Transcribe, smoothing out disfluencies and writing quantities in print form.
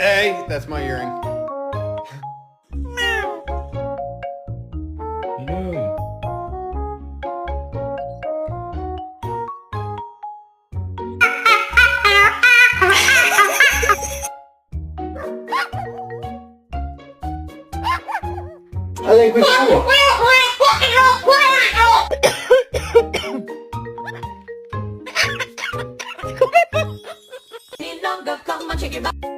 Hey, that's my earring. No. I think we got it. Longer, come on, shake your body.